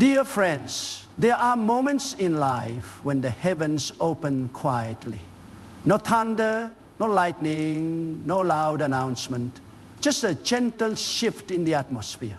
Dear friends, there are moments in life when the heavens open quietly. No thunder, no lightning, no loud announcement, just a gentle shift in the atmosphere.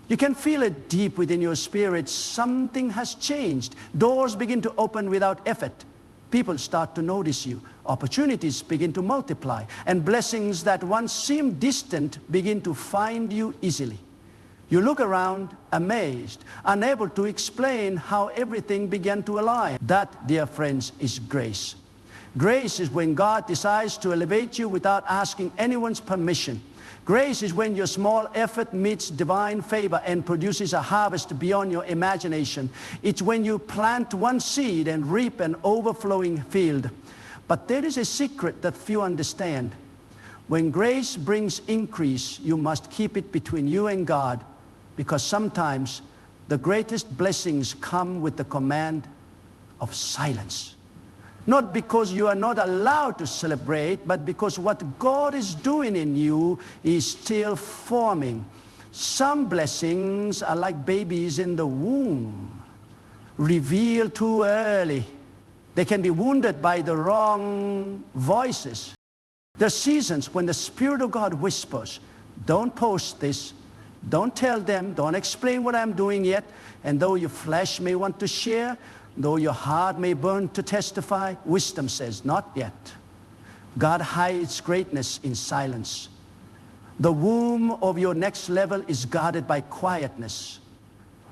You can feel it deep within your spirit. Something has changed. Doors begin to open without effort. People start to notice you. Opportunities begin to multiply. And blessings that once seemed distant begin to find you easily. You look around, amazed, unable to explain how everything began to align. That, dear friends, is grace. Grace is when God decides to elevate you without asking anyone's permission. Grace is when your small effort meets divine favor and produces a harvest beyond your imagination. It's when you plant one seed and reap an overflowing field. But there is a secret that few understand. When grace brings increase, you must keep it between you and God, because sometimes the greatest blessings come with the command of silence. Not because you are not allowed to celebrate, but because what God is doing in you is still forming. Some blessings are like babies in the womb, revealed too early. They can be wounded by the wrong voices. There are seasons when the Spirit of God whispers, don't post this, don't tell them, don't explain what I'm doing yet, and though your flesh may want to share, though your heart may burn to testify, wisdom says, not yet. God hides greatness in silence. The womb of your next level is guarded by quietness.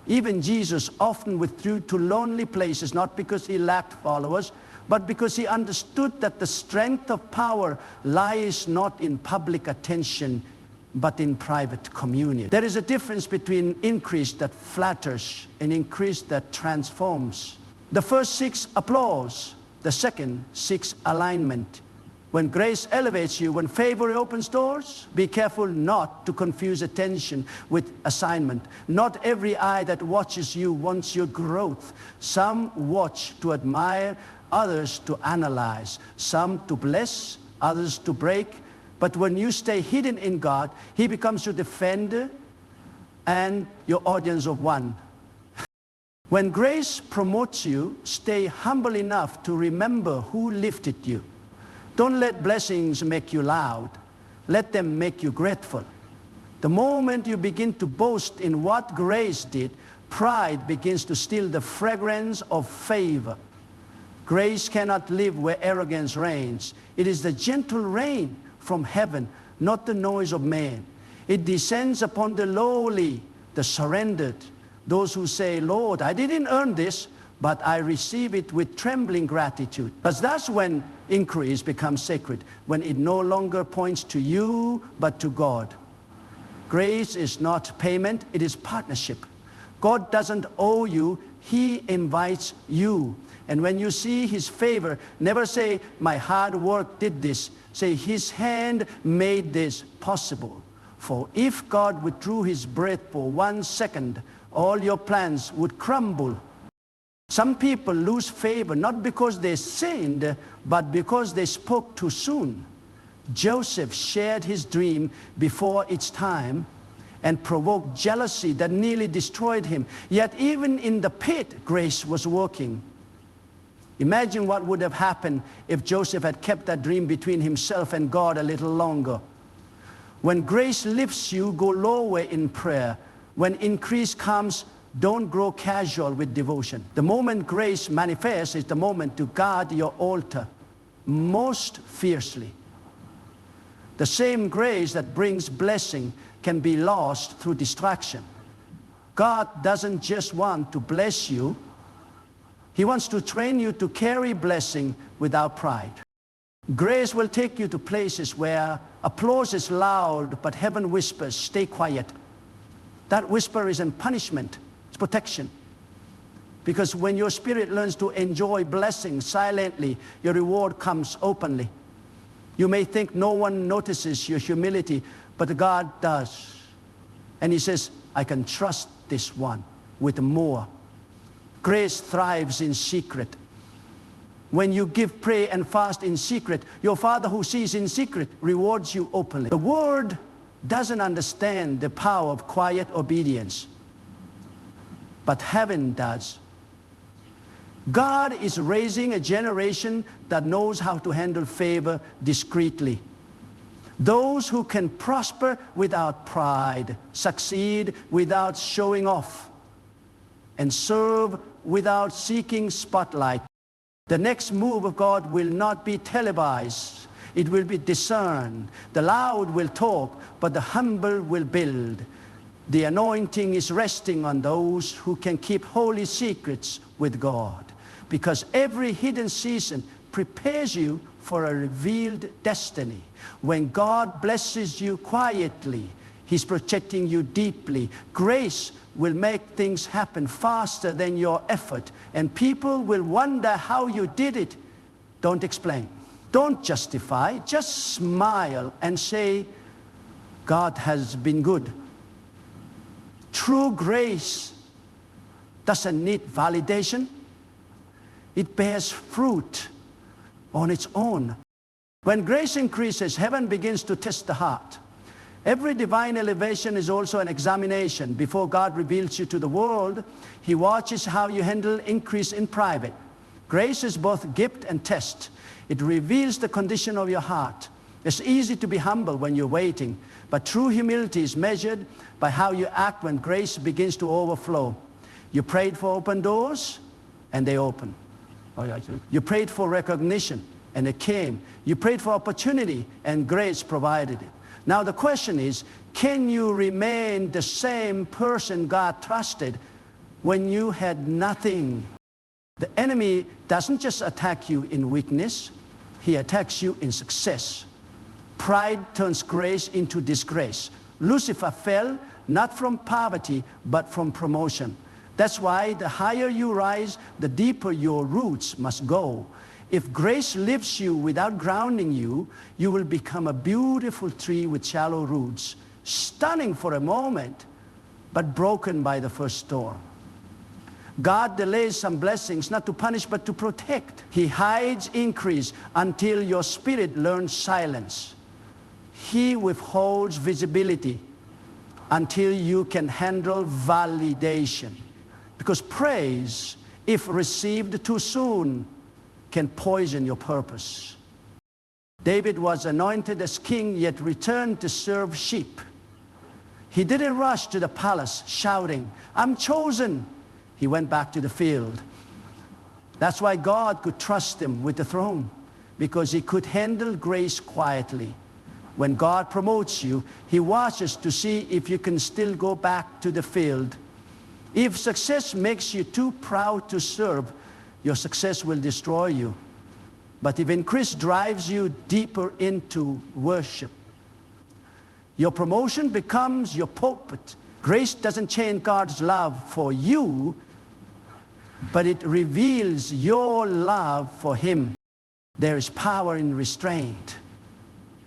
Even Jesus often withdrew to lonely places, not because he lacked followers, but because he understood that the strength of power lies not in public attention, but in private communion. There is a difference between increase that flatters and increase that transforms. The first seeks applause. The second seeks alignment. When grace elevates you, when favor opens doors, be careful not to confuse attention with assignment. Not every eye that watches you wants your growth. Some watch to admire, others to analyze. Some to bless, others to break. But when you stay hidden in God, he becomes your defender and your audience of one. When grace promotes you, stay humble enough to remember who lifted you. Don't let blessings make you loud. Let them make you grateful. The moment you begin to boast in what grace did, pride begins to steal the fragrance of favor. Grace cannot live where arrogance reigns. It is the gentle rain from heaven, not the noise of man. It descends upon the lowly, the surrendered, those who say, Lord, I didn't earn this, but I receive it with trembling gratitude. But that's when increase becomes sacred, when it no longer points to you, but to God. Grace is not payment, it is partnership. God doesn't owe you, he invites you. And when you see his favor, never say, my hard work did this. Say, his hand made this possible. For if God withdrew his breath for 1 second, all your plans would crumble. Some people lose favor not because they sinned, but because they spoke too soon. Joseph shared his dream before its time and provoked jealousy that nearly destroyed him. Yet even in the pit, grace was working. Imagine what would have happened if Joseph had kept that dream between himself and God a little longer. When grace lifts you, go lower in prayer. When increase comes, don't grow casual with devotion. The moment grace manifests is the moment to guard your altar most fiercely. The same grace that brings blessing can be lost through distraction. God doesn't just want to bless you. He wants to train you to carry blessing without pride. Grace will take you to places where applause is loud, but heaven whispers, stay quiet. That whisper isn't punishment, it's protection. Because when your spirit learns to enjoy blessing silently, your reward comes openly. You may think no one notices your humility, but God does. And he says, I can trust this one with more. Grace thrives in secret. When you give, pray, and fast in secret, your Father who sees in secret rewards you openly. The world doesn't understand the power of quiet obedience. but heaven does. God is raising a generation that knows how to handle favor discreetly. Those who can prosper without pride, succeed without showing off, and serve without seeking spotlight. The next move of God will not be televised. It will be discerned. The loud will talk, but the humble will build. The anointing is resting on those who can keep holy secrets with God, because every hidden season prepares you for a revealed destiny. When God blesses you quietly, He's protecting you deeply. Grace will make things happen faster than your effort, and people will wonder how you did it. Don't explain. Don't justify. Just smile and say, God has been good. True grace doesn't need validation. It bears fruit on its own. When grace increases, heaven begins to test the heart. Every divine elevation is also an examination. Before God reveals you to the world, He watches how you handle increase in private. Grace is both gift and test. It reveals the condition of your heart. It's easy to be humble when you're waiting, but true humility is measured by how you act when grace begins to overflow. You prayed for open doors, and they open. You prayed for recognition, and it came. You prayed for opportunity, and grace provided it. Now the question is, can you remain the same person God trusted when you had nothing? The enemy doesn't just attack you in weakness, he attacks you in success. Pride turns grace into disgrace. Lucifer fell not from poverty, but from promotion. That's why the higher you rise, the deeper your roots must go. If grace lifts you without grounding you, you will become a beautiful tree with shallow roots, stunning for a moment, but broken by the first storm. God delays some blessings not to punish but to protect. He hides increase until your spirit learns silence. He withholds visibility until you can handle validation. Because praise, if received too soon, can poison your purpose. David was anointed as king, yet returned to serve sheep. He didn't rush to the palace shouting, "I'm chosen." He went back to the field. That's why God could trust him with the throne, because he could handle grace quietly. When God promotes you, He watches to see if you can still go back to the field. If success makes you too proud to serve, your success will destroy you. But if increase drives you deeper into worship, your promotion becomes your pulpit. Grace doesn't change God's love for you, but it reveals your love for Him. There is power in restraint.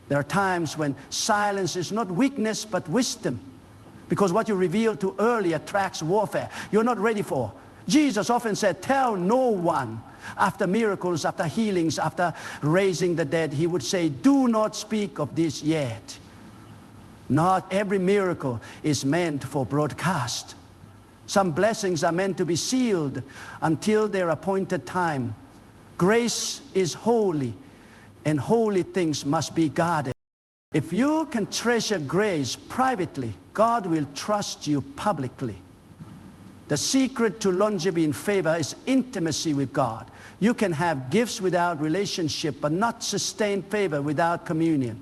There are times when silence is not weakness, but wisdom. Because what you reveal too early attracts warfare you're not ready for. Jesus often said, "Tell no one." After miracles, after healings, after raising the dead, He would say, "Do not speak of this yet." Not every miracle is meant for broadcast. Some blessings are meant to be sealed until their appointed time. Grace is holy, and holy things must be guarded. If you can treasure grace privately, God will trust you publicly. The secret to longevity in favor is intimacy with God. You can have gifts without relationship, but not sustain favor without communion.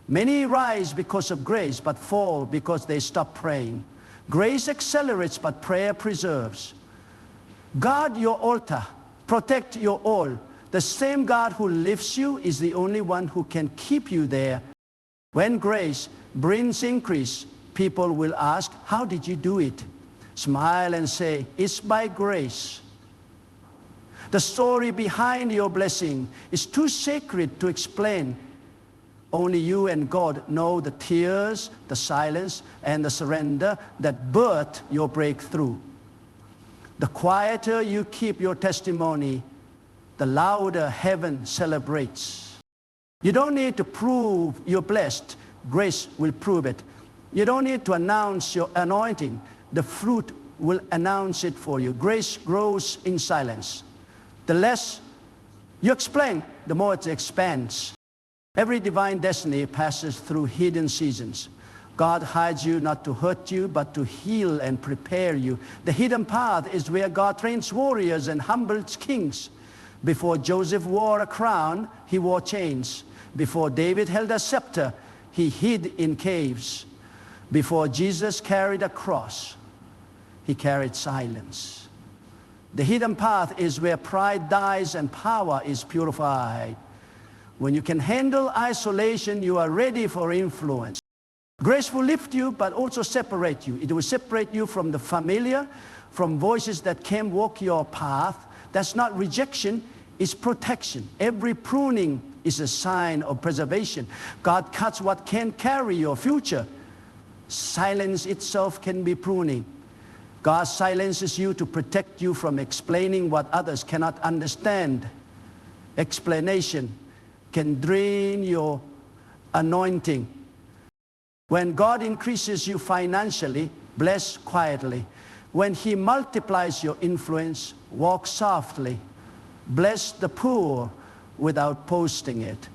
Many rise because of grace, but fall because they stop praying. Grace accelerates, but prayer preserves. Guard your altar. Protect your all. The same God who lifts you is the only one who can keep you there. When grace brings increase, people will ask, "How did you do it?" Smile and say, "It's by grace." The story behind your blessing is too sacred to explain. Only you and God know the tears, the silence, and the surrender that birthed your breakthrough. The quieter you keep your testimony, the louder heaven celebrates. You don't need to prove you're blessed. Grace will prove it. You don't need to announce your anointing. The fruit will announce it for you. Grace grows in silence. The less you explain, the more it expands. Every divine destiny passes through hidden seasons. God hides you not to hurt you, but to heal and prepare you. The hidden path is where God trains warriors and humbles kings. Before Joseph wore a crown, he wore chains. Before David held a scepter, he hid in caves. Before Jesus carried a cross, he carried silence. The hidden path is where pride dies and power is purified. When you can handle isolation, you are ready for influence. Grace will lift you, but also separate you. It will separate you from the familiar, from voices that can't walk your path. That's not rejection, it's protection. Every pruning is a sign of preservation. God cuts what can't carry your future. Silence itself can be pruning. God silences you to protect you from explaining what others cannot understand. Explanation can drain your anointing. When God increases you financially, bless quietly. When He multiplies your influence, walk softly. Bless the poor without posting it.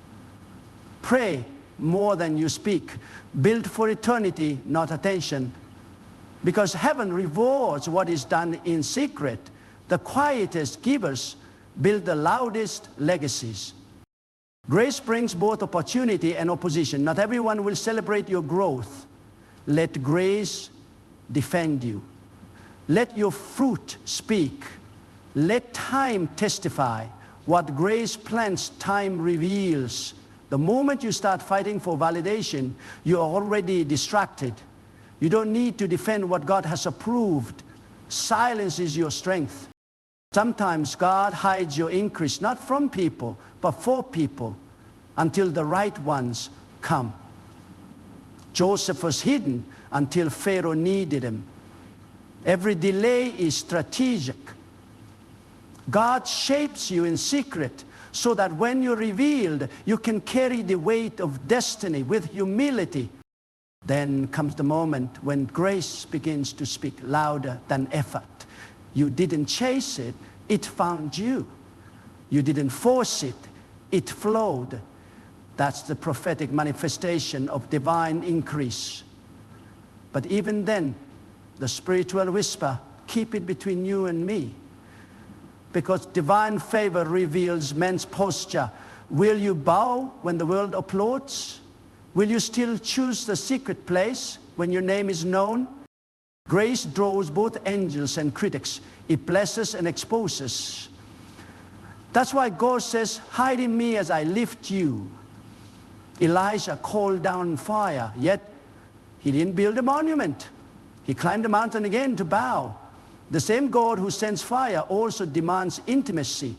Pray more than you speak. Build for eternity, not attention. Because heaven rewards what is done in secret. The quietest givers build the loudest legacies. Grace brings both opportunity and opposition. Not everyone will celebrate your growth. Let grace defend you. Let your fruit speak. Let time testify. What grace plants, time reveals. The moment you start fighting for validation, you are already distracted. You don't need to defend what God has approved. Silence is your strength. Sometimes God hides your increase, not from people, but for people, until the right ones come. Joseph was hidden until Pharaoh needed him. Every delay is strategic. God shapes you in secret so that when you're revealed, you can carry the weight of destiny with humility. Then comes the moment when grace begins to speak louder than effort. You didn't chase it, it found you. You didn't force it, it flowed. That's the prophetic manifestation of divine increase. But even then, the spiritual whisper, keep it between you and me. Because divine favor reveals men's posture. Will you bow when the world applauds? Will you still choose the secret place when your name is known? Grace draws both angels and critics. It blesses and exposes. That's why God says, hide in me as I lift you. Elijah called down fire, yet he didn't build a monument. He climbed the mountain again to bow. The same God who sends fire also demands intimacy.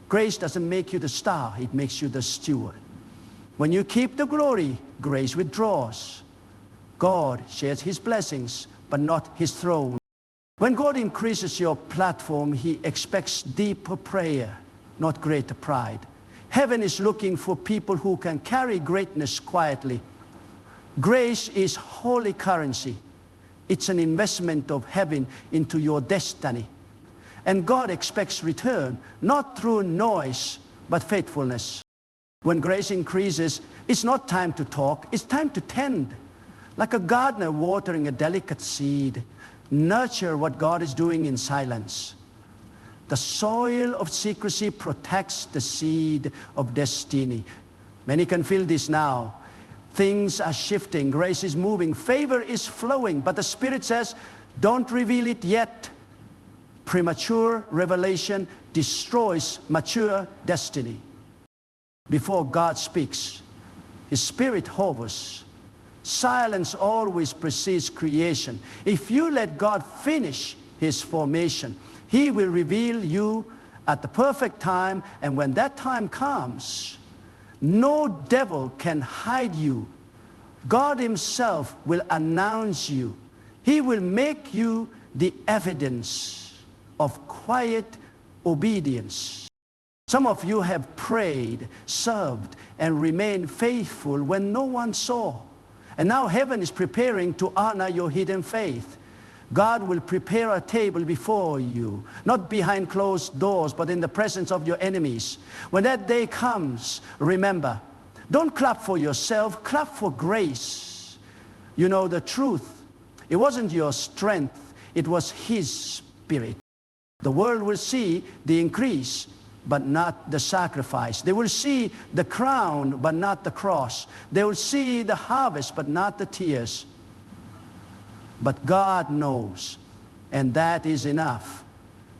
Grace doesn't make you the star, it makes you the steward. When you keep the glory, grace withdraws. God shares His blessings, but not His throne. When God increases your platform, He expects deeper prayer, not greater pride. Heaven is looking for people who can carry greatness quietly. Grace is holy currency. It's an investment of heaven into your destiny. And God expects return, not through noise, but faithfulness. When grace increases, it's not time to talk, it's time to tend. Like a gardener watering a delicate seed, nurture what God is doing in silence. The soil of secrecy protects the seed of destiny. Many can feel this now. Things are shifting, grace is moving, favor is flowing, but the Spirit says, don't reveal it yet. Premature revelation destroys mature destiny. Before God speaks, His Spirit hovers. Silence always precedes creation. If you let God finish His formation, He will reveal you at the perfect time, and when that time comes, no devil can hide you. God Himself will announce you. He will make you the evidence of quiet obedience. Some of you have prayed, served, and remained faithful when no one saw. And now heaven is preparing to honor your hidden faith. God will prepare a table before you, not behind closed doors, but in the presence of your enemies. When that day comes, remember, don't clap for yourself, clap for grace. You know the truth. It wasn't your strength, it was His Spirit. The world will see the increase, but not the sacrifice. They will see the crown, but not the cross. They will see the harvest, but not the tears. But God knows, and that is enough.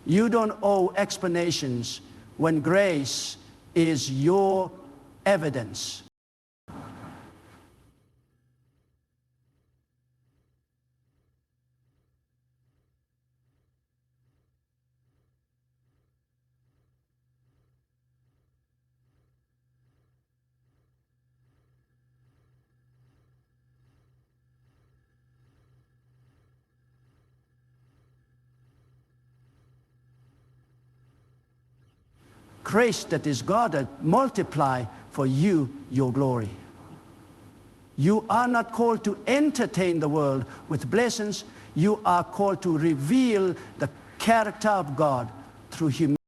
You don't owe explanations when grace is your evidence. Grace that is God that multiply for you your glory. You are not called to entertain the world with blessings. You are called to reveal the character of God through humility.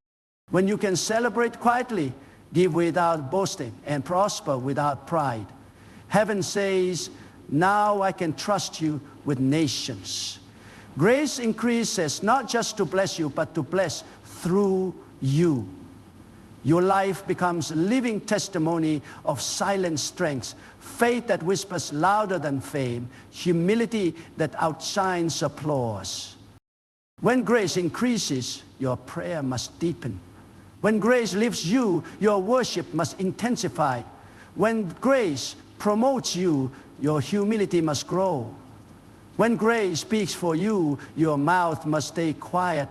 When you can celebrate quietly, give without boasting, and prosper without pride. Heaven says, now I can trust you with nations. Grace increases not just to bless you, but to bless through you. Your life becomes a living testimony of silent strength, faith that whispers louder than fame, humility that outshines applause. When grace increases, your prayer must deepen. When grace lifts you, your worship must intensify. When grace promotes you, your humility must grow. When grace speaks for you, your mouth must stay quiet.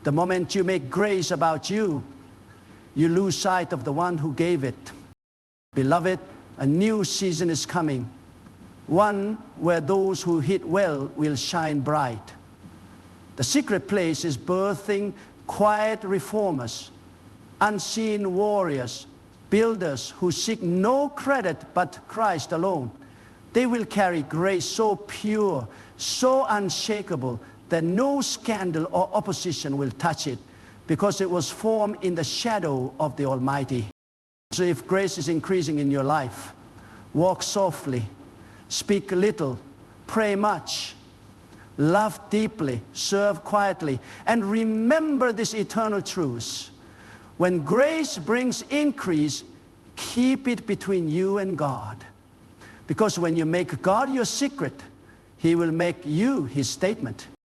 The moment you make grace about you, you lose sight of the one who gave it. Beloved, a new season is coming, one where those who hit well will shine bright. The secret place is birthing quiet reformers, unseen warriors, builders who seek no credit but Christ alone. They will carry grace so pure, so unshakable, that no scandal or opposition will touch it, because it was formed in the shadow of the Almighty. So if grace is increasing in your life, walk softly, speak little, pray much, love deeply, serve quietly, and remember this eternal truth. When grace brings increase, keep it between you and God. Because when you make God your secret, He will make you His statement.